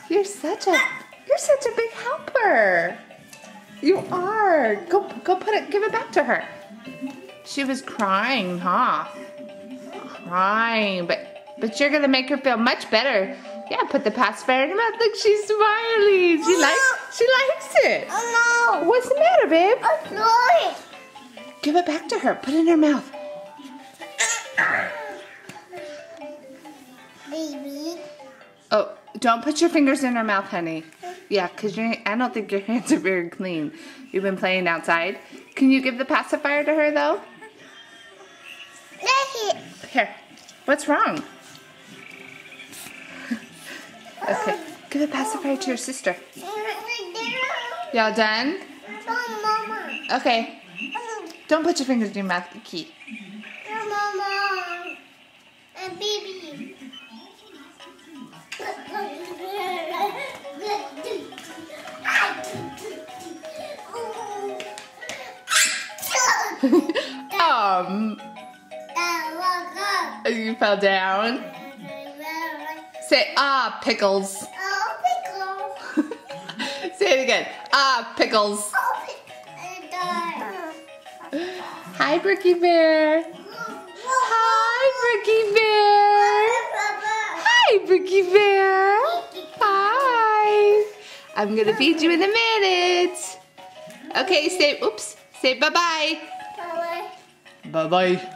You're such a big helper. You are. Go put it, give it back to her. She was crying, huh? Crying, but you're gonna make her feel much better. Yeah, put the pacifier in her mouth. Look, she's smiling. She likes it. Oh no. What's the matter, babe? I'm sorry. Give it back to her. Put it in her mouth. Baby. Oh, don't put your fingers in her mouth, honey. Yeah, because I don't think your hands are very clean. You've been playing outside. Can you give the pacifier to her, though? Here. What's wrong? Okay. Give the pacifier to your sister. Y'all done? Okay. Don't put your fingers in your mouth, Keith. Mama. And baby. You fell down? Say, ah, pickles. Oh, pickles. Say it again. Ah, pickles. Hi, Brookie Bear. Hi, Brookie Bear. Hi, Brookie Bear. Hi. I'm going to feed you in a minute. Okay, say, oops. Say bye-bye. Bye-bye. Bye-bye.